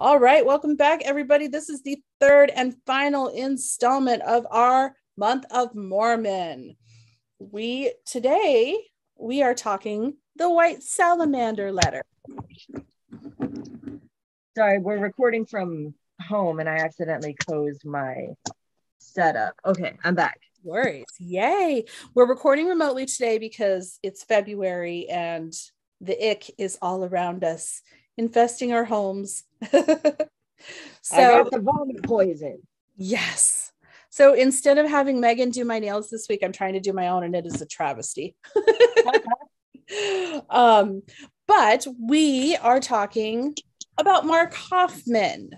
All right, welcome back, everybody. This is the third and final installment of our month of Mormon. We are talking the White Salamander letter. Sorry, we're recording from home and I accidentally closed my setup. Okay, I'm back. Worries. Yay. We're recording remotely today because it's February and the ick is all around us, infesting our homes. I got the vomit poison. Yes. So instead of having Megan do my nails this week, I'm trying to do my own, and it is a travesty. But we are talking about Mark Hoffman.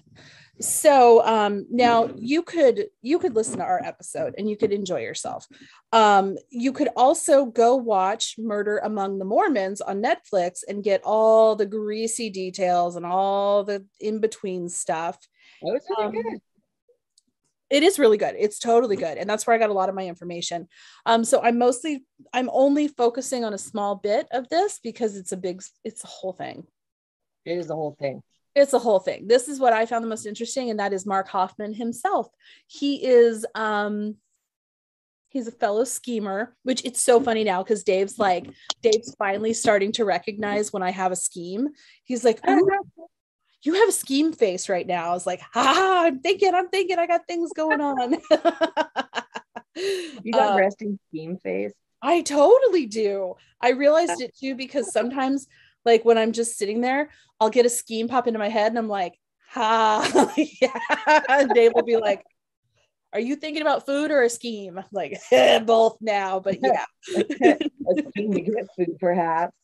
So now you could listen to our episode and you could enjoy yourself. You could also go watch Murder Among the Mormons on Netflix and get all the greasy details and all the in-between stuff. That was really good. It is really good. It's totally good. And that's where I got a lot of my information. So I'm only focusing on a small bit of this because it's a whole thing. It is the whole thing. It's a whole thing. This is what I found the most interesting, and that is Mark Hoffman himself. He is he's a fellow schemer, which it's so funny now because Dave's finally starting to recognize when I have a scheme. He's like, you have a scheme face right now. I was like, I'm thinking I got things going on. You got resting scheme face. I totally do. I realized it too, because sometimes like when I'm just sitting there, I'll get a scheme pop into my head and I'm like, yeah. And Dave will be like, are you thinking about food or a scheme? I'm like, both now, but yeah. A scheme to get food, perhaps.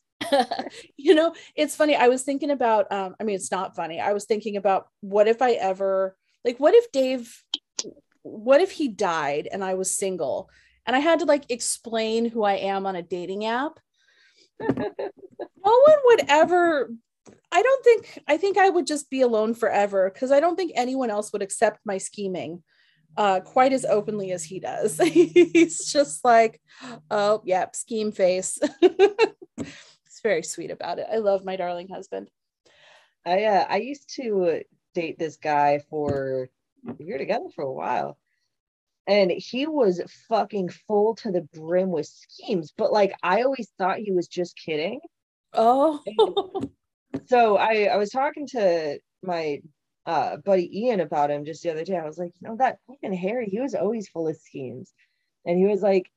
It's funny. I was thinking about, it's not funny. I was thinking about what if he died and I was single and I had to like explain who I am on a dating app. No one would ever, I think I would just be alone forever because I don't think anyone else would accept my scheming quite as openly as he does. He's just like, oh, yep, scheme face. It's very sweet about it. I love my darling husband. I used to date this guy we were together for a while. And he was fucking full to the brim with schemes. But like, I always thought he was just kidding. Oh. So I was talking to my buddy Ian about him just the other day. I was like, that fucking Harry, he was always full of schemes. And he was like,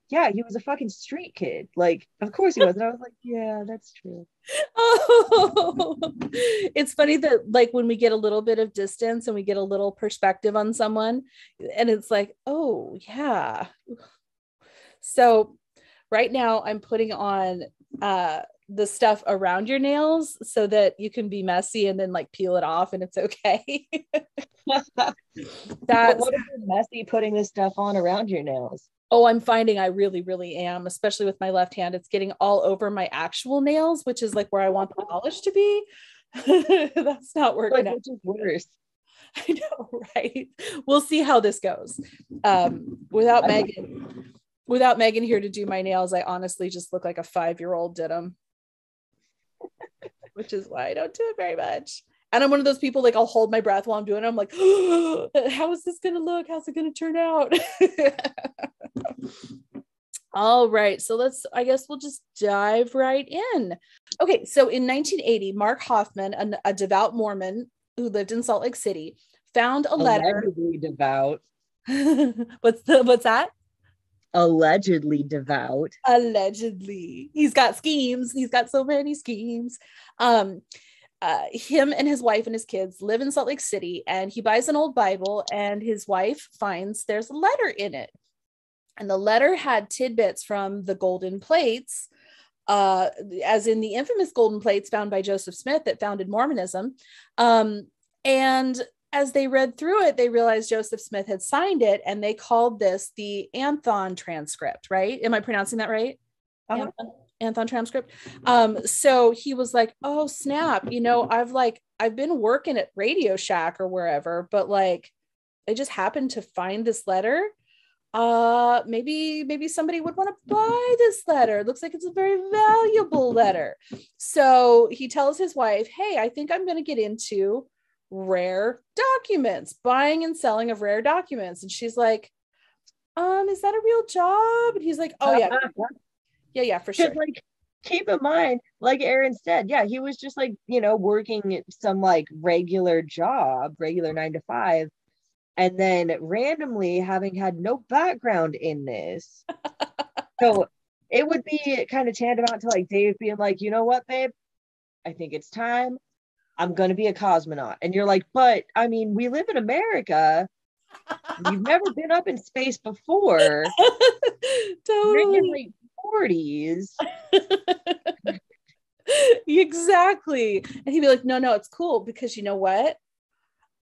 yeah, he was a fucking street kid. Like, of course he was. And I was like, yeah, that's true. Oh, it's funny that like when we get a little bit of distance and we get a little perspective on someone and it's like, oh yeah. So right now I'm putting on the stuff around your nails so that you can be messy and then like peel it off and it's okay. What if you're messy putting this stuff on around your nails? Oh, I'm finding I really, really am, especially with my left hand. It's getting all over my actual nails, which is like where I want the polish to be. That's not working out. Which is worse. I know, right? We'll see how this goes. Without Megan here to do my nails, I honestly just look like a 5-year-old did them, which is why I don't do it very much. And I'm one of those people, like I'll hold my breath while I'm doing it. I'm like, oh, how is this going to look? How's it going to turn out? All right. So I guess we'll just dive right in. Okay. So in 1980, Mark Hoffman, a devout Mormon who lived in Salt Lake City, found a letter. Allegedly devout. What's that? Allegedly devout. Allegedly. He's got schemes. He's got so many schemes. Him and his wife and his kids live in Salt Lake City, and he buys an old Bible and his wife finds there's a letter in it. And the letter had tidbits from the golden plates, as in the infamous golden plates found by Joseph Smith that founded Mormonism. And as they read through it, they realized Joseph Smith had signed it, and they called this the Anthon transcript, right? Am I pronouncing that right? Uh-huh. Anthon transcript. So he was like, oh snap, I've been working at Radio Shack or wherever, but like I just happened to find this letter. Maybe somebody would want to buy this letter. It looks like it's a very valuable letter. So he tells his wife, hey, I think I'm going to get into rare documents, buying and selling of rare documents. And she's like, is that a real job? And he's like, oh yeah, yeah, for sure. Like, keep in mind, like Aaron said, yeah, he was just like, working some like regular job, regular 9 to 5, and then randomly having had no background in this. So it would be kind of tantamount to like Dave being like, you know what, babe, I think it's time. I'm going to be a cosmonaut. And you're like, but I mean, we live in America. You've never been up in space before. You're in your Totally. late 40s. Exactly. And he'd be like, no, it's cool because you know what?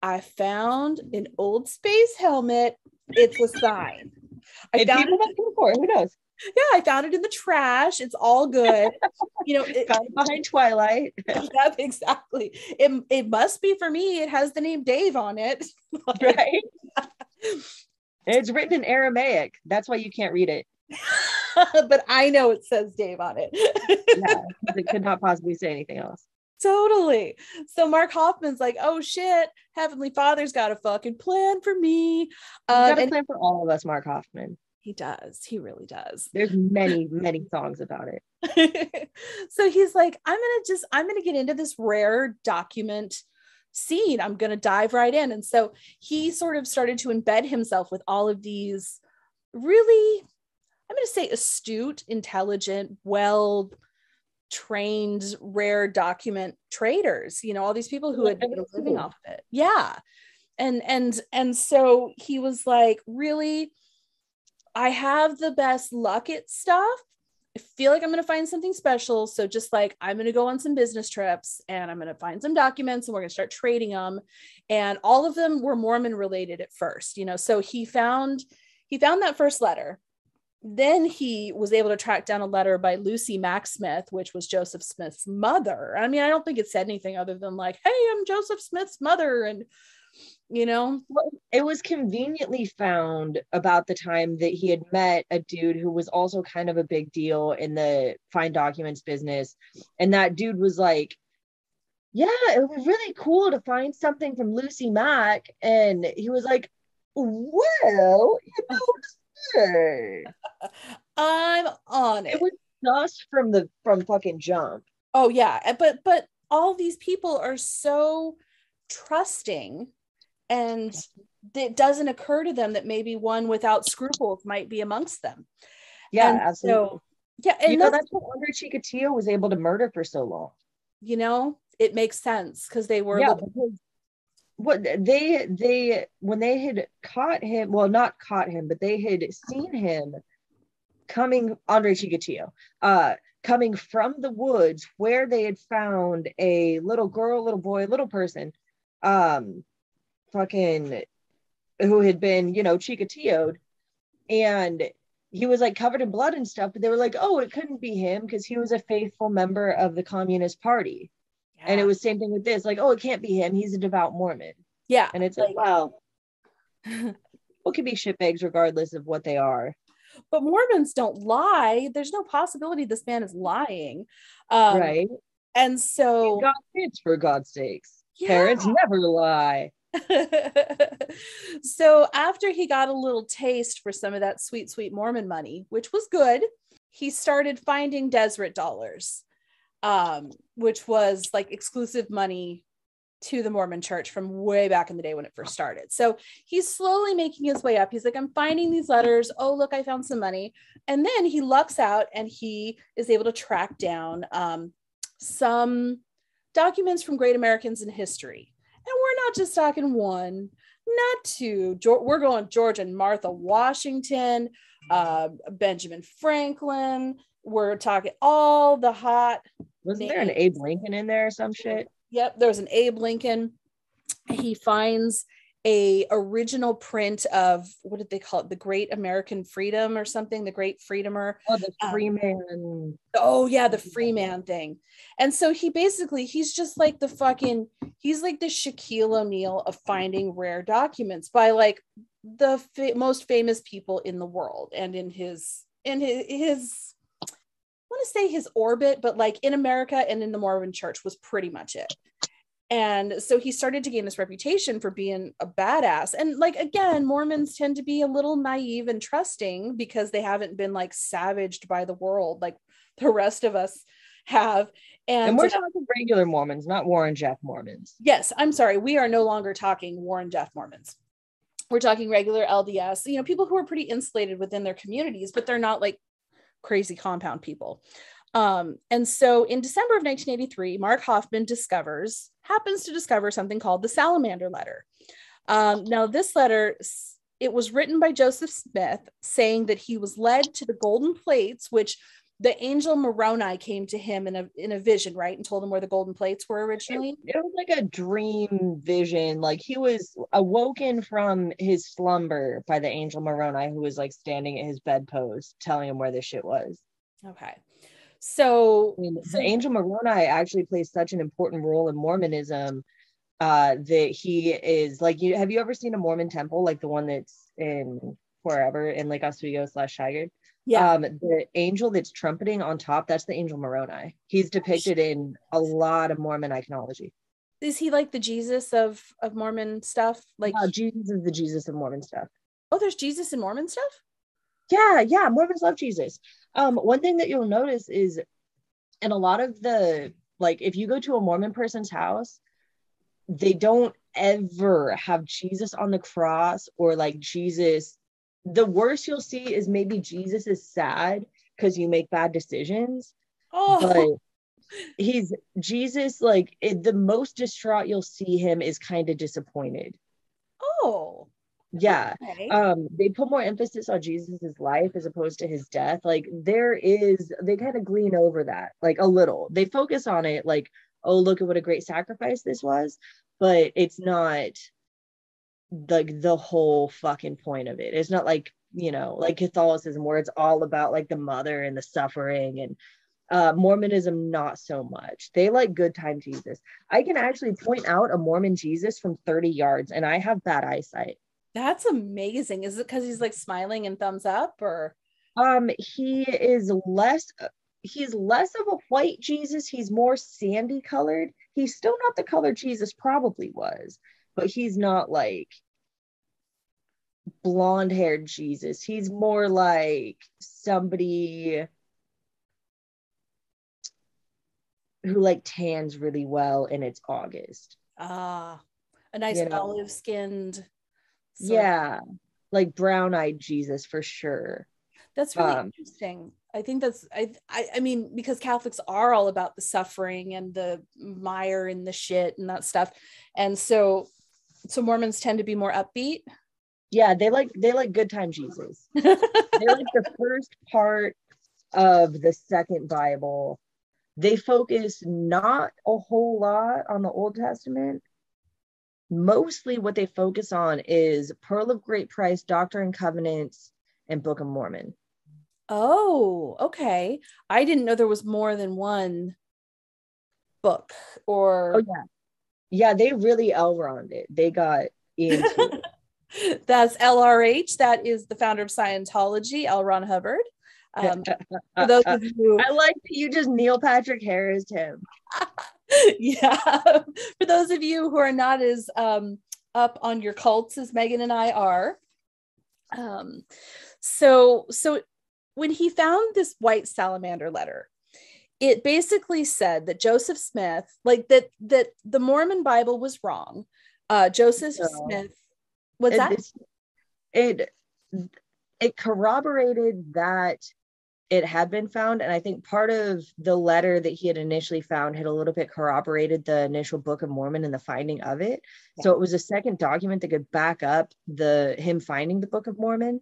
I found an old space helmet. It's a sign. I And found people might go for it. Who knows? Yeah, I found it in the trash. It's all good. Found it behind Twilight. Yeah, exactly. It must be for me. It has the name Dave on it. Right? And it's written in Aramaic. That's why you can't read it. But I know it says Dave on it. Yeah, it could not possibly say anything else. Totally. So Mark Hoffman's like, oh shit, Heavenly Father's got a fucking plan for me. He's got a and plan for all of us, Mark Hoffman. he does. He really does. There's many, many songs about it. So he's like, I'm gonna get into this rare document scene. I'm gonna dive right in. And so he sort of started to embed himself with all of these really, I'm gonna say, astute, intelligent, well trained rare document traders, all these people who had been living off of it. Yeah. And so he was like, really, I have the best luck at stuff. I feel like I'm going to find something special. So just like, I'm going to go on some business trips and I'm going to find some documents and we're going to start trading them. And all of them were Mormon related at first, so he found that first letter. Then he was able to track down a letter by Lucy Mack Smith, which was Joseph Smith's mother. I mean, I don't think it said anything other than like, hey, I'm Joseph Smith's mother. And, Well, it was conveniently found about the time that he had met a dude who was also kind of a big deal in the fine documents business. And that dude was like, yeah, it would be really cool to find something from Lucy Mack. And he was like, well, sure. I'm on it. It was just from fucking jump. Oh yeah, but all these people are so trusting, and it doesn't occur to them that maybe one without scruples might be amongst them. Yeah, and absolutely. So, yeah, and that's what Andre Chikatilo was able to murder for so long. It makes sense because they were what they when they had caught him, well, not caught him, but they had seen him coming, Andre Chikatilo, coming from the woods where they had found a little girl, little boy, little person, fucking, who had been, Chikatilo'd, and he was like covered in blood and stuff, but they were like, oh, it couldn't be him because he was a faithful member of the Communist Party. Yeah. And it was same thing with this, like, oh, it can't be him, he's a devout Mormon. Yeah. And it's like, wow. People can be shitbags regardless of what they are. But Mormons don't lie. There's no possibility this man is lying. Right. And so he's got kids, for God's sakes. Yeah. Parents never lie. So after he got a little taste for some of that sweet, sweet Mormon money, which was good, he started finding Deseret dollars, which was like exclusive money to the Mormon Church from way back in the day when it first started. So he's slowly making his way up. He's like, I'm finding these letters. Oh, look, I found some money. And then he lucks out and he is able to track down some documents from great Americans in history. And we're not just talking one, not two. We're going George and Martha Washington, Benjamin Franklin. We're talking all the hot. Wasn't there an Abe Lincoln in there or some shit? Yep, there was an Abe Lincoln. He finds a original print of, what did they call it? The Great American Freedom or something, the Great Freedomer. Oh, the Freeman. Oh yeah, the Freeman thing. And so he's just like he's like the Shaquille O'Neal of finding rare documents by like the most famous people in the world and in his I want to say his orbit, but like in America and in the Mormon Church was pretty much it. And so he started to gain this reputation for being a badass. And like, again, Mormons tend to be a little naive and trusting because they haven't been like savaged by the world like the rest of us have. And we're talking regular Mormons, not Warren Jeff Mormons. Yes, I'm sorry. We are no longer talking Warren Jeff Mormons. We're talking regular LDS, you know, people who are pretty insulated within their communities, but they're not like crazy compound people. And so in December of 1983, Mark Hoffman happens to discover something called the Salamander letter. Now this letter, it was written by Joseph Smith saying that he was led to the golden plates, which the angel Moroni came to him in a vision, right? And told him where the golden plates were originally. It was like a dream vision. Like he was awoken from his slumber by the angel Moroni, who was like standing at his bedpost telling him where this shit was. Okay. So the angel Moroni actually plays such an important role in Mormonism that he is like, have you ever seen a Mormon temple like the one that's in wherever in Lake Oswego/Tigard? Yeah. The angel that's trumpeting on top, that's the angel Moroni. He's depicted in a lot of Mormon iconology. Is he like the Jesus of Mormon stuff? Like Jesus is the Jesus of Mormon stuff. Oh, there's Jesus in Mormon stuff? Yeah, Mormons love Jesus. One thing that you'll notice is in a lot of the, like, if you go to a Mormon person's house, they don't ever have Jesus on the cross or like Jesus. The worst you'll see is maybe Jesus is sad because you make bad decisions. But he's Jesus, like the most distraught you'll see him is kind of disappointed. Oh. Yeah. Okay. They put more emphasis on Jesus's life as opposed to his death. Like they kind of glean over that like a little. They focus on it like, oh, look at what a great sacrifice this was, but it's not like the whole fucking point of it. It's not like, you know, like Catholicism where it's all about like the mother and the suffering, and Mormonism not so much. They like good time Jesus. I can actually point out a Mormon Jesus from 30 yards and I have bad eyesight. That's amazing. Is it because he's like smiling and thumbs up, or he's less of a white Jesus. He's more sandy colored. He's still not the color Jesus probably was, but he's not like blonde haired Jesus. He's more like somebody who like tans really well and it's August. A nice olive skinned. Yeah, like brown-eyed Jesus for sure. That's really interesting. I think that's I mean, because Catholics are all about the suffering and the mire and the shit and that stuff, and so Mormons tend to be more upbeat. Yeah, they like good time Jesus. They like the first part of the second Bible. They focus not a whole lot on the Old Testament. Mostly what they focus on is Pearl of Great Price, Doctrine and Covenants, and Book of Mormon. Oh, okay. I didn't know there was more than one book. Or yeah, they really L-roned it. They got into it. That's LRH. That is the founder of Scientology, L. Ron Hubbard. For those of you, I like that you just Neil Patrick Harris him. Yeah, for those of you who are not as up on your cults as Megan and I are, so when he found this White Salamander letter, it basically said that Joseph Smith, like that the Mormon Bible was wrong. Joseph Smith, what's that? It corroborated that it had been found, and I think part of the letter that he had initially found had a little bit corroborated the initial Book of Mormon and the finding of it. Yeah. So it was a second document that could back up him finding the Book of Mormon.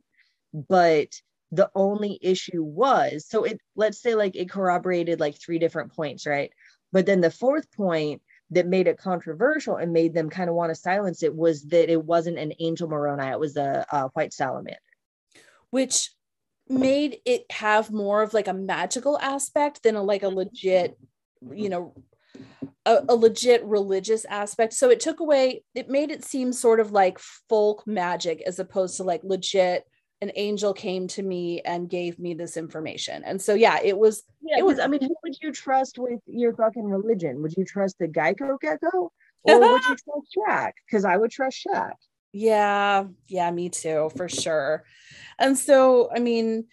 But the only issue was, so let's say like it corroborated like 3 different points, right? But then the fourth point that made it controversial and made them kind of want to silence it was that it wasn't an angel Moroni, it was a White Salamander, which made it have more of like a magical aspect than a legit, you know, a legit religious aspect. So it made it seem sort of like folk magic as opposed to like legit, an angel came to me and gave me this information. And so it was I mean, who would you trust with your fucking religion? Would you trust the Geico gecko Or would you trust Shaq? Because I would trust Shaq. Yeah, me too, for sure. And so, I mean,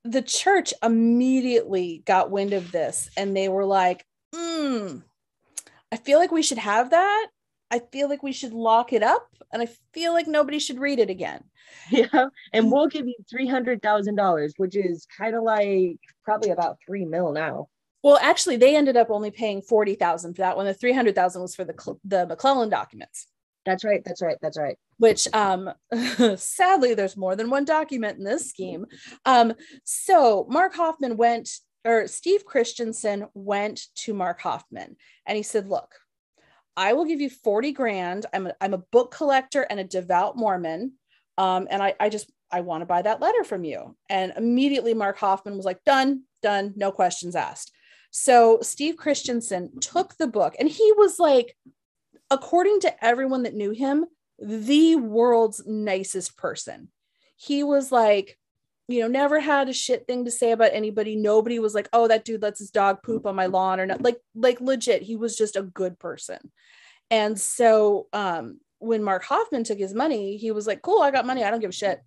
the church immediately got wind of this and they were like, I feel like we should have that. I feel like we should lock it up. And I feel like nobody should read it again. Yeah. And we'll give you $300,000, which is kind of like probably about 3 mil now. Well, actually, they ended up only paying 40,000 for that one. The 300,000 was for the McClellan documents. That's right. Which sadly, there's more than one document in this scheme. So Mark Hoffman Steve Christensen went to Mark Hoffman and he said, look, I will give you 40 grand. I'm a book collector and a devout Mormon. And I want to buy that letter from you. And immediately Mark Hoffman was like, done, no questions asked. So Steve Christensen took the book and he was like, according to everyone that knew him, the world's nicest person. He was like, never had a shit thing to say about anybody. Nobody was like, oh, that dude lets his dog poop on my lawn or not. Like legit, he was just a good person. And so when Mark Hoffman took his money, he was like, cool, I got money. I don't give a shit.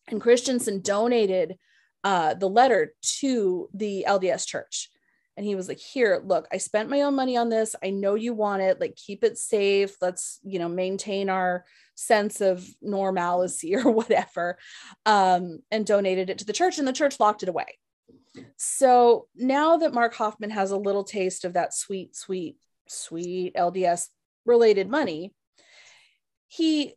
And Christensen donated the letter to the LDS church. And he was like, here, look, I spent my own money on this. I know you want it. Like, keep it safe. Let's, maintain our sense of normalcy or whatever. And donated it to the church, and the church locked it away. So now that Mark Hoffman has a little taste of that sweet LDS related money, he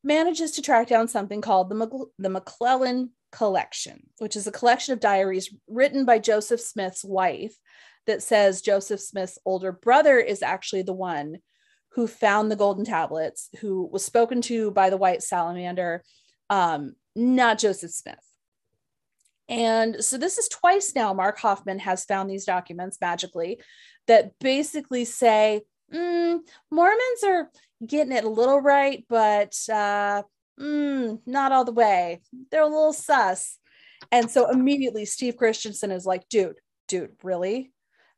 manages to track down something called the McClellan Collection, which is a collection of diaries written by Joseph Smith's wife that says Joseph Smith's older brother is actually the one who found the golden tablets, who was spoken to by the White Salamander, not Joseph Smith. And so this is twice now Mark Hoffman has found these documents magically that basically say, Mormons are getting it a little right, but not all the way. They're a little sus. And so immediately Steve Christensen is like, dude, really?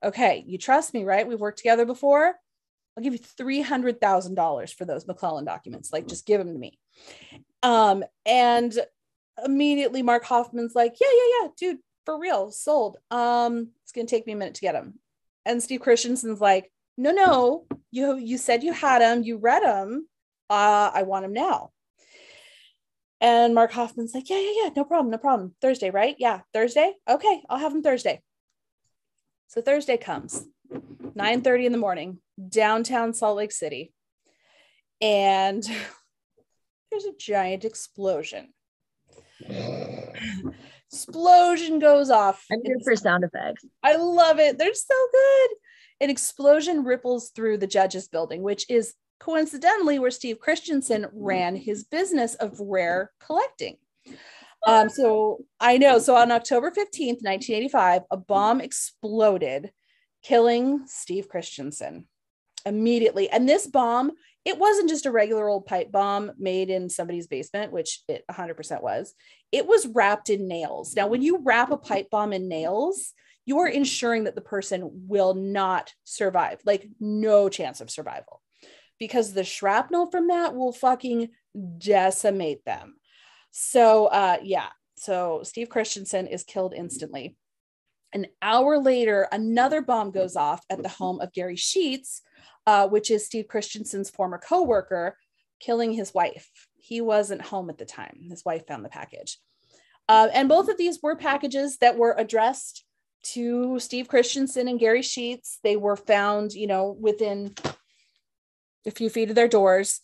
Okay, you trust me, right? We've worked together before. I'll give you $300,000 for those McClellan documents. Like, just give them to me. And immediately Mark Hoffman's like, yeah, dude, for real, sold. It's gonna take me a minute to get them. And Steve Christensen's like, no, you said you had them, you read them. I want them now. And Mark Hoffman's like, yeah, no problem. Thursday, right? Yeah, Thursday. Okay, I'll have them Thursday. So Thursday comes, 9:30 in the morning, downtown Salt Lake City. And there's a giant explosion. Explosion goes off. I'm here for sound effects. I love it. They're so good. An explosion ripples through the judge's building, which is coincidentally where Steve Christensen ran his business of rare collecting. So I know. So on October 15th, 1985, a bomb exploded, killing Steve Christensen immediately. And this bomb, it wasn't just a regular old pipe bomb made in somebody's basement, which it 100% was. It was wrapped in nails. Now, when you wrap a pipe bomb in nails, you are ensuring that the person will not survive, like no chance of survival, because the shrapnel from that will fucking decimate them. So, so Steve Christensen is killed instantly. An hour later, another bomb goes off at the home of Gary Sheets, which is Steve Christensen's former coworker, killing his wife. He wasn't home at the time. His wife found the package. And both of these were packages that were addressed to Steve Christensen and Gary Sheets. They were found, within a few feet of their doors.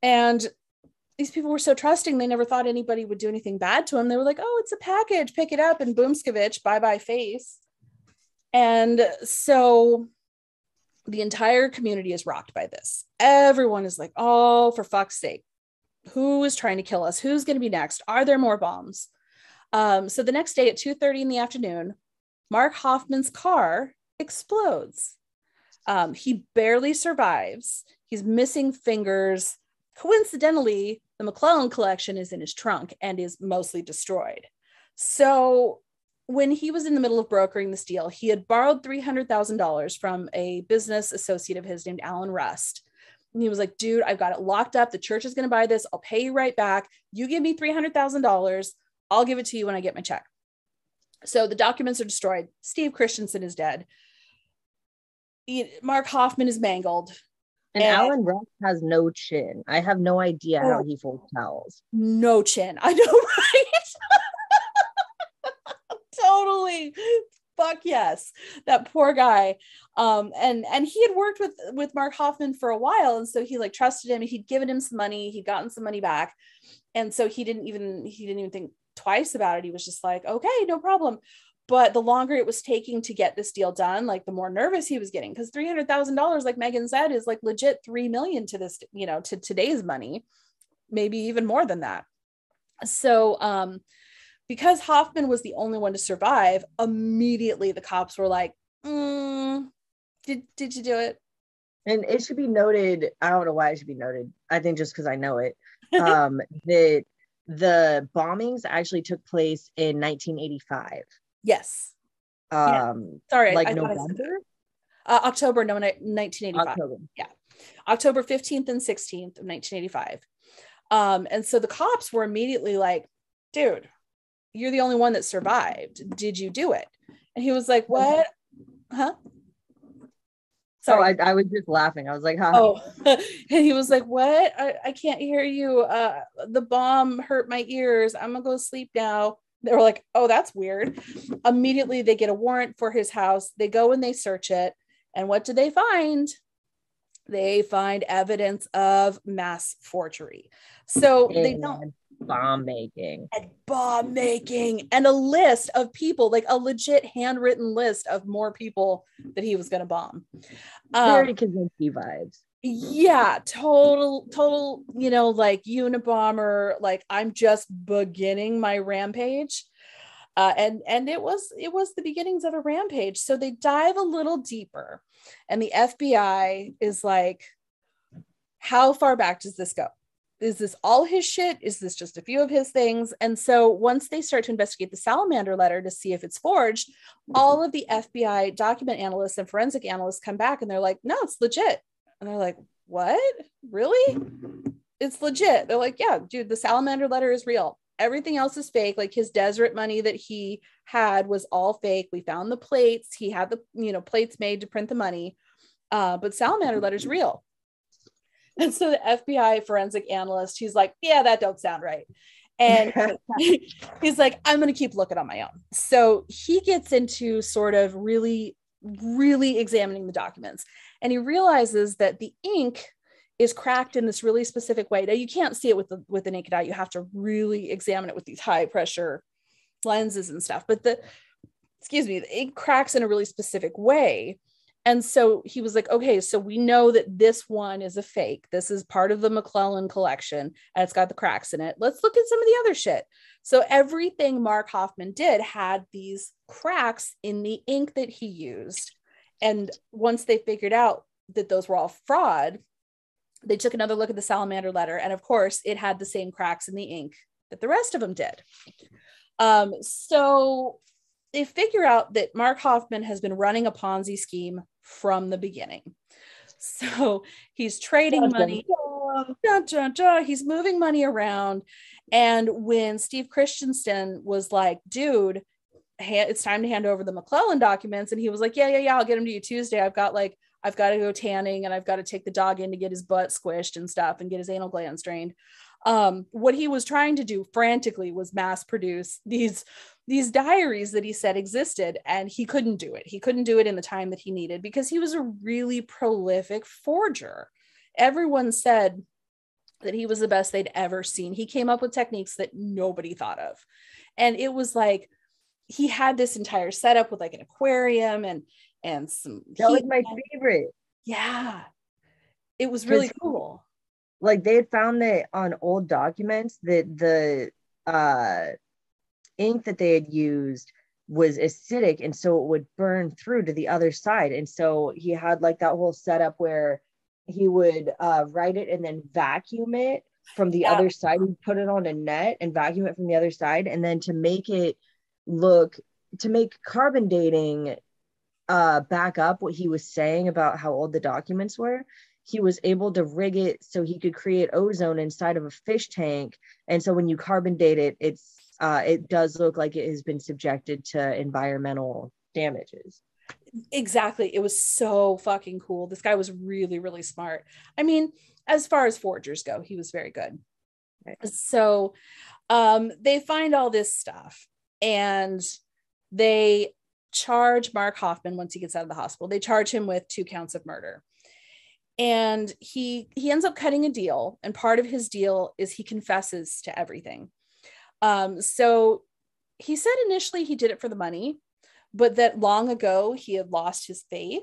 And these people were so trusting, they never thought anybody would do anything bad to them. They were like, oh, it's a package, pick it up, and boomskevich, bye-bye face. And so the entire community is rocked by this. Everyone is like, oh, for fuck's sake, who is trying to kill us? Who's going to be next? Are there more bombs? So the next day at 2:30 in the afternoon, Mark Hoffman's car explodes. He barely survives. He's missing fingers. Coincidentally, the McClellan collection is in his trunk and is mostly destroyed. So when he was in the middle of brokering this deal, he had borrowed $300,000 from a business associate of his named Alan Rust. And he was like, dude, I've got it locked up. The church is going to buy this. I'll pay you right back. You give me $300,000. I'll give it to you when I get my check. So the documents are destroyed. Steve Christensen is dead. Mark Hoffman is mangled. And Alan Russ has no chin. I have no idea how he folds towels. No chin. I know, right? Totally. Fuck yes. That poor guy. And he had worked with Mark Hoffman for a while. And so he like trusted him. He'd given him some money. He'd gotten some money back. And so he didn't even think twice about it. He was just like, okay, no problem. But the longer it was taking to get this deal done, like the more nervous he was getting, because $300,000, like Megan said, is like legit $3 million to this, to today's money, maybe even more than that. So because Hoffman was the only one to survive, immediately the cops were like, did you do it? And it should be noted, I don't know why it should be noted, I think just because I know it, that the bombings actually took place in 1985. Yes. Sorry, like November? October, no, 1985. October. Yeah. October 15th and 16th of 1985. And so the cops were immediately like, dude, you're the only one that survived. Did you do it? And he was like, what? Huh? Sorry. I was just laughing. I was like, huh? Oh, and he was like, what? I can't hear you. The bomb hurt my ears. I'm gonna go sleep now. They were like, oh, that's weird. Immediately they get a warrant for his house. They go and they search it. And what do they find? They find evidence of mass forgery. So they don't bomb making and a list of people, like a legit handwritten list of more people that he was going to bomb. Very Kaczynski vibes. Yeah, total, like Unabomber, like I'm just beginning my rampage. And it was the beginnings of a rampage. So they dive a little deeper, and the FBI is like, how far back does this go? Is this all his shit? Is this just a few of his things? And so once they start to investigate the Salamander letter to see if it's forged, all of the FBI document analysts and forensic analysts come back and they're like, no, it's legit. And they're like, what? Really? It's legit. They're like, yeah, dude, the Salamander letter is real. Everything else is fake. Like his desert money that he had was all fake. We found the plates. He had the, plates made to print the money. But Salamander letter is real. And so the FBI forensic analyst, he's like, yeah, that don't sound right. And he's like, I'm going to keep looking on my own. So he gets into sort of really, really examining the documents. And he realizes that the ink is cracked in this really specific way. Now you can't see it with the naked eye. You have to really examine it with these high pressure lenses and stuff. But the ink cracks in a really specific way. And so he was like, okay, so we know that this one is a fake. This is part of the McClellan collection and it's got the cracks in it. Let's look at some of the other shit. So everything Mark Hoffman did had these cracks in the ink that he used. And once they figured out that those were all fraud, they took another look at the Salamander letter. And of course, it had the same cracks in the ink that the rest of them did. So they figure out that Mark Hoffman has been running a Ponzi scheme from the beginning. So he's trading money. He's moving money around. And when Steve Christensen was like, dude, it's time to hand over the McClellan documents. And he was like, yeah, I'll get them to you Tuesday. I've got to go tanning and I've got to take the dog in to get his butt squished and stuff and get his anal glands drained. What he was trying to do frantically was mass produce these diaries that he said existed, and he couldn't do it. He couldn't do it in the time that he needed because he was a really prolific forger. Everyone said that he was the best they'd ever seen. He came up with techniques that nobody thought of. And it was like, he had this entire setup with like an aquarium and some. That was my favorite. Yeah. It was really cool. Like they had found that on old documents that the ink that they had used was acidic, and so it would burn through to the other side. And so he had like that whole setup where he would write it and then vacuum it from the other side. He'd put it on a net and vacuum it from the other side. And then to make carbon dating back up what he was saying about how old the documents were, he was able to rig it so he could create ozone inside of a fish tank. And so when you carbon date it, it does look like it has been subjected to environmental damages. Exactly. It was so fucking cool. This guy was really, really smart. I mean, as far as forgers go, he was very good. Right. So they find all this stuff and they charge Mark Hoffman once he gets out of the hospital. They charge him with 2 counts of murder. And he ends up cutting a deal. And part of his deal is he confesses to everything. So he said initially he did it for the money, but that long ago he had lost his faith.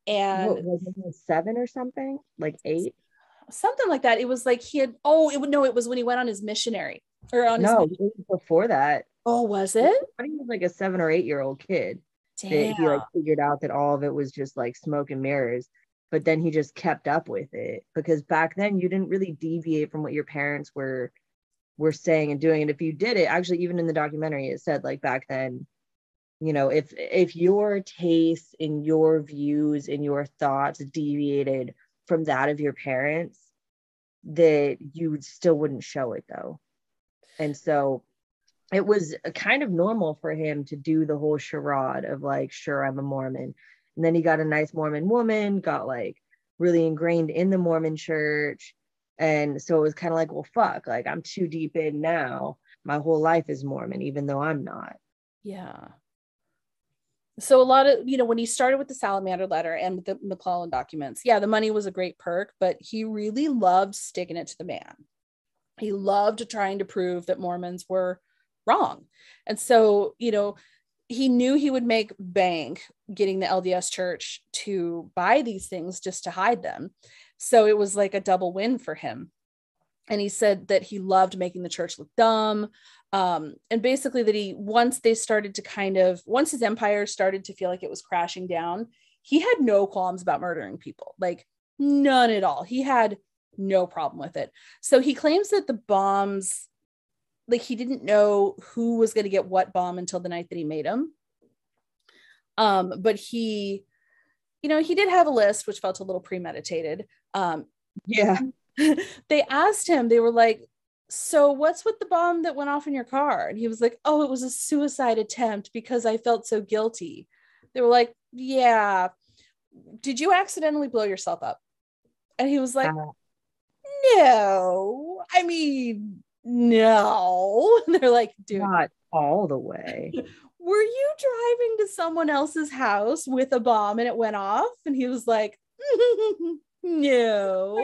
And what was it, 7 or something, like 8, something like that. It was like he had, it was when he went on his missionary or on his. No, it was before that. Oh, was it? I think he was like a 7 or 8-year-old kid. Damn. That he like figured out that all of it was just like smoke and mirrors, but then he just kept up with it, because back then you didn't really deviate from what your parents were saying and doing. And if you did it, actually, even in the documentary, it said like back then, you know, if your tastes and your views and your thoughts deviated from that of your parents, that you still wouldn't show it though. And so it was kind of normal for him to do the whole charade of like, sure, I'm a Mormon. And then he got a nice Mormon woman, got like really ingrained in the Mormon church. And so it was kind of like, well, fuck, like I'm too deep in now. My whole life is Mormon, even though I'm not. Yeah. So a lot of, when he started with the Salamander letter and with the McClellan documents, yeah, the money was a great perk, but he really loved sticking it to the man. He loved trying to prove that Mormons were wrong. And so, he knew he would make bank getting the LDS church to buy these things just to hide them. So it was like a double win for him. And he said that he loved making the church look dumb. And basically that once his empire started to feel like it was crashing down, he had no qualms about murdering people, like none at all. He had no problem with it. So he claims that the bombs, like he didn't know who was going to get what bomb until the night that he made them. But he did have a list, which felt a little premeditated. Yeah. They asked him, they were like, so what's with the bomb that went off in your car? And he was like, oh, it was a suicide attempt because I felt so guilty. They were like, yeah. Did you accidentally blow yourself up? And he was like, no. I mean, no. And they're like, dude. Not all the way. Were you driving to someone else's house with a bomb and it went off? And he was like, no,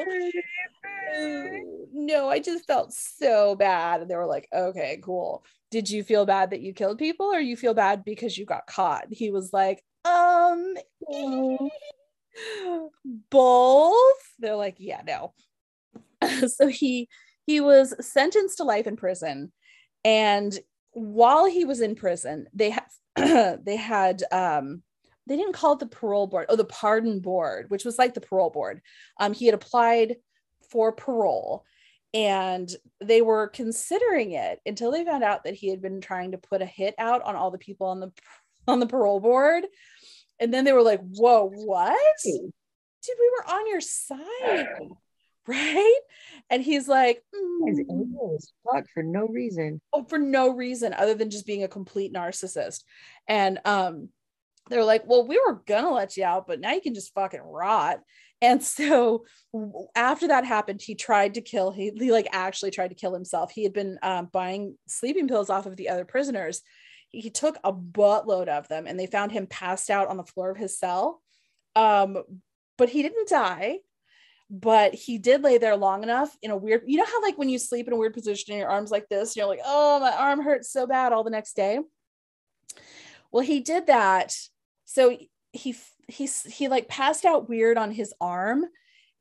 I just felt so bad. And they were like, okay, cool. Did you feel bad that you killed people, or you feel bad because you got caught? He was like, both. They're like, yeah, no. So he was sentenced to life in prison. And while he was in prison, they didn't call it the parole board, the pardon board, which was like the parole board. He had applied for parole and they were considering it until they found out that he had been trying to put a hit out on all the people on the parole board. And then they were like, whoa, what? Dude, we were on your side. Right? And he's like, He's evil as fuck for no reason. Oh, for no reason other than just being a complete narcissist. And they're like, well, we were gonna let you out, but now you can just fucking rot. And so after that happened, he actually tried to kill himself. He had been buying sleeping pills off of the other prisoners. He took a buttload of them and they found him passed out on the floor of his cell. But he didn't die. But he did lay there long enough in a weird, how like when you sleep in a weird position and your arm's like this, and you're like, oh, my arm hurts so bad all the next day. Well, he did that. So he like passed out weird on his arm.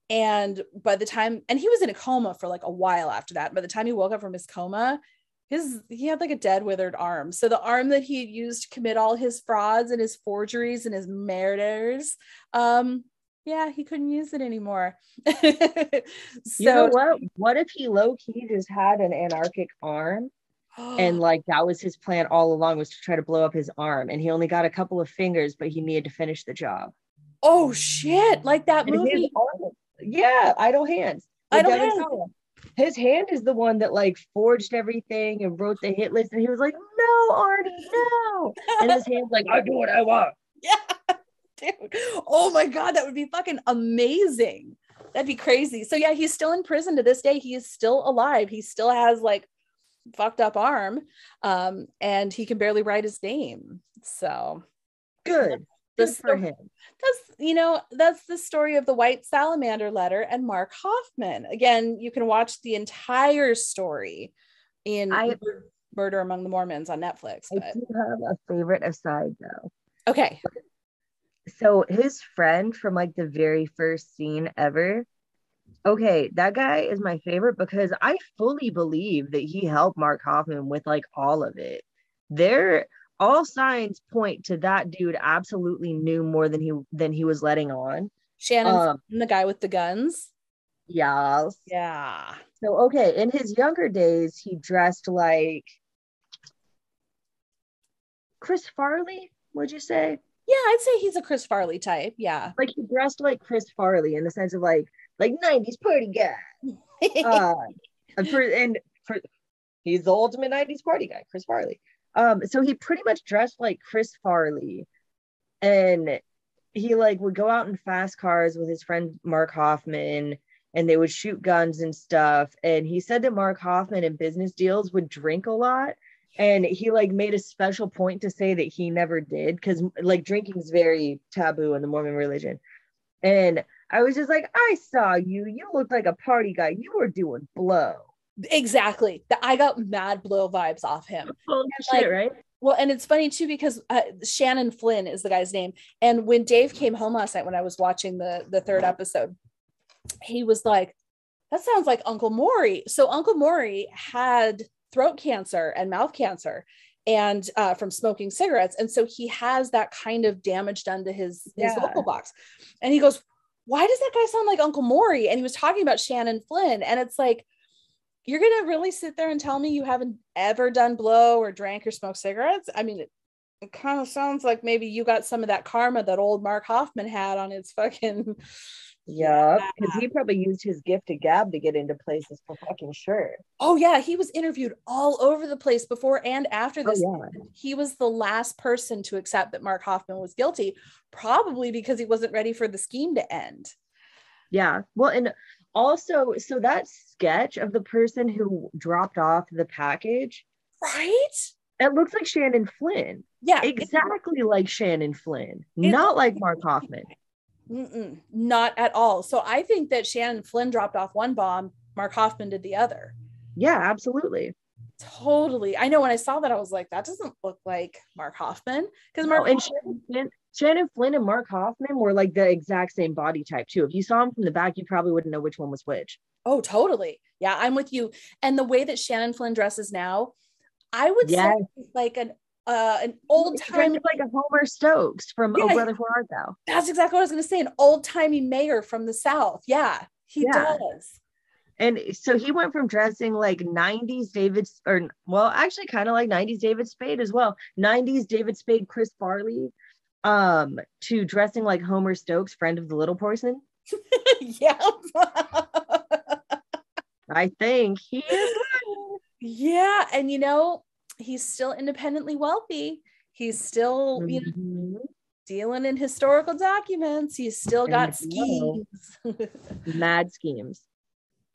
And by the time, and he was in a coma for like a while after that. By the time he woke up from his coma, he had like a dead, withered arm. So the arm that he had used to commit all his frauds and his forgeries and his murders, yeah, he couldn't use it anymore. You know what? What if he low-key just had an anarchic arm and like that was his plan all along, was to try to blow up his arm, and he only got a couple of fingers, but he needed to finish the job. Oh shit, like that movie. Yeah, Idle Hands with Idle Devin Hands. Sawa. His hand is the one that like forged everything and wrote the hit list, and he was like, "No, Arnie, no!" And his hand's like, "I do what I want." Yeah, dude. Oh my God, that would be fucking amazing. That'd be crazy. So yeah, he's still in prison to this day. He is still alive. He still has like fucked up arm, and he can barely write his name. So Good for him. That's the story of the White Salamander letter and Mark Hoffman. Again, you can watch the entire story in Murder Among the Mormons on Netflix. I do have a favorite aside though. Okay. So his friend from like the very first scene ever. Okay, that guy is my favorite because I fully believe that he helped Mark Hoffman with like all of it. All signs point to that dude absolutely knew more than he was letting on. Shannon, the guy with the guns. Yes. Yeah. So okay, in his younger days, he dressed like Chris Farley, would you say? Yeah, I'd say he's a Chris Farley type. Yeah. Like he dressed like Chris Farley in the sense of like 90s party guy. He's the ultimate 90s party guy, Chris Farley. So he pretty much dressed like Chris Farley, and he like would go out in fast cars with his friend Mark Hoffman, and they would shoot guns and stuff. And he said that Mark Hoffman in business deals would drink a lot, and he like made a special point to say that he never did because like drinking is very taboo in the Mormon religion. And I was just like, I saw you looked like a party guy, you were doing blow. Exactly. I got mad blow vibes off him. Holy shit, right? Well, and it's funny too because Shannon Flynn is the guy's name. And when Dave came home last night when I was watching the third episode, he was like, that sounds like Uncle Maury. So Uncle Maury had throat cancer and mouth cancer and from smoking cigarettes. And so he has that kind of damage done to his vocal box. And he goes, why does that guy sound like Uncle Maury? And he was talking about Shannon Flynn. And it's like, you're going to really sit there and tell me you haven't ever done blow or drank or smoked cigarettes? I mean, it kind of sounds like maybe you got some of that karma that old Mark Hoffman had on his fucking. Yeah, because he probably used his gift of gab to get into places for fucking sure. Oh yeah, he was interviewed all over the place before and after this. Oh, yeah. He was the last person to accept that Mark Hoffman was guilty, probably because he wasn't ready for the scheme to end. Yeah, well, and also, so that sketch of the person who dropped off the package, right? It looks like Shannon Flynn. Yeah, exactly like Shannon Flynn, not like Mark Hoffman. Not at all. So I think that Shannon Flynn dropped off one bomb, Mark Hoffman did the other. Yeah, absolutely. Totally. I know when I saw that, I was like, that doesn't look like Mark Hoffman. Because Shannon Flynn and Mark Hoffman were like the exact same body type too. If you saw them from the back, you probably wouldn't know which one was which. Oh, totally. Yeah, I'm with you. And the way that Shannon Flynn dresses now, I would say like an old time, like a Homer Stokes from Oh Brother Where Art Thou. That's exactly what I was going to say. An old timey mayor from the South. Yeah, he does. And so he went from dressing like 90s actually kind of like 90s David Spade as well. 90s David Spade, Chris Farley, to dressing like Homer Stokes, friend of the little person. Yeah. I think he is. Yeah. And he's still independently wealthy. He's still, dealing in historical documents. He's still got schemes. Mad schemes.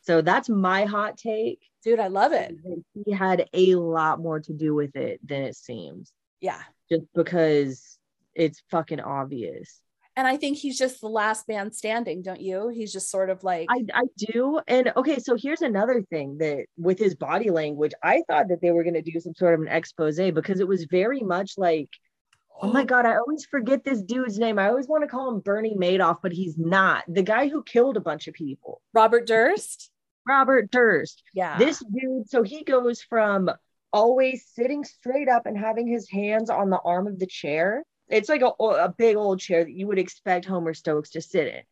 So that's my hot take. Dude, I love it. He had a lot more to do with it than it seems. Yeah. Just because it's fucking obvious. And I think he's just the last man standing, don't you? He's just sort of like... I do. And okay, so here's another thing that with his body language, I thought that they were going to do some sort of an expose because it was very much like, oh my God, I always forget this dude's name. I always want to call him Bernie Madoff, but he's not. The guy who killed a bunch of people. Robert Durst. Yeah. This dude, so he goes from always sitting straight up and having his hands on the arm of the chair. It's like a big old chair that you would expect Homer Stokes to sit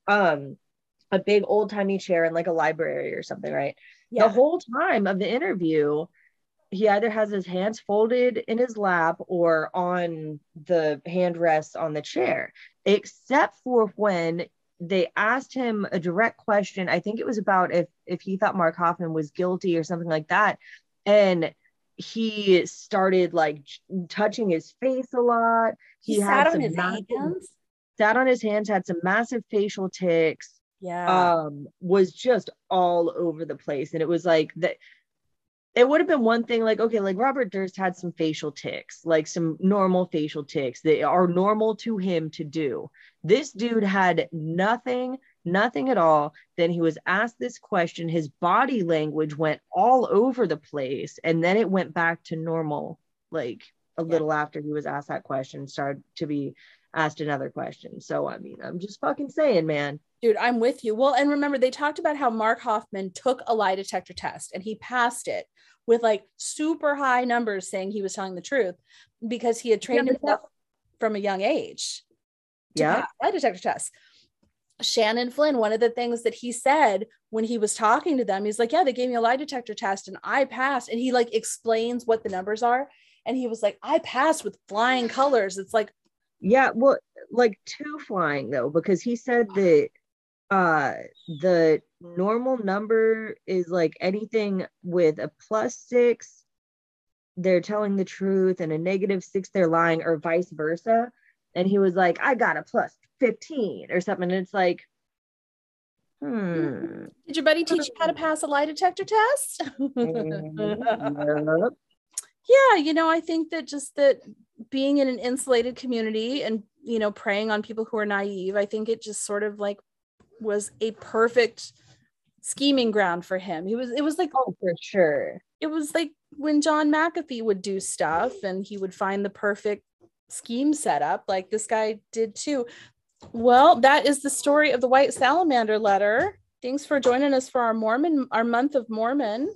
in. A big old timey chair in like a library or something, right? Yeah. The whole time of the interview, he either has his hands folded in his lap or on the hand rests on the chair, except for when they asked him a direct question. I think it was about if he thought Mark Hoffman was guilty or something like that. And he started like touching his face a lot. He had sat on some his massive, hands. sat on his hands, had some massive facial tics. Yeah. Was just all over the place. And it was like that. It would have been one thing, like, okay, like Robert Durst had some facial tics, like some normal facial tics that are normal to him to do. This dude had nothing at all. Then he was asked this question. His body language went all over the place. And then it went back to normal, like a little after he was asked that question, started to be asked another question. So, I mean, I'm just fucking saying, man. Dude, I'm with you. Well, and remember, they talked about how Mark Hoffman took a lie detector test and he passed it with like super high numbers saying he was telling the truth because he had trained himself from a young age to pass lie detector tests. Shannon Flynn, one of the things that he said when he was talking to them, he's like, yeah, they gave me a lie detector test and I passed. And he like explains what the numbers are. And he was like, I passed with flying colors. It's like, yeah, well, like 2 flying though, because he said that the normal number is like anything with a +6 they're telling the truth and a -6 they're lying, or vice versa. And he was like, I got a +15 or something. And it's like, did your buddy teach you how to pass a lie detector test? Yep. Yeah, you know, I think that just that being in an insulated community and, you know, preying on people who are naive, I think it just sort of like was a perfect scheming ground for him. It was like, oh, for sure. It was like when John McAfee would do stuff and he would find the perfect scheme set up, like this guy did too. Well, that is the story of the White Salamander letter. Thanks for joining us for our month of Mormon.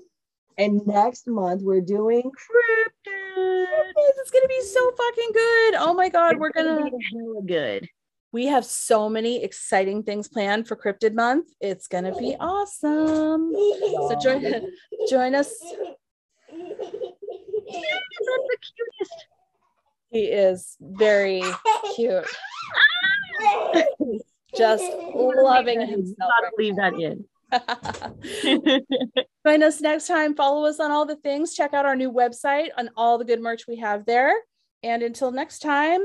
And next month we're doing cryptid. It's gonna be so fucking good. Oh my god, we're gonna be hella good. We have so many exciting things planned for Cryptid Month. It's gonna be awesome. So join us. That's the cutest. He is very cute. Just loving himself. Gotta leave that in. Join us next time. Follow us on all the things. Check out our new website on all the good merch we have there. And until next time.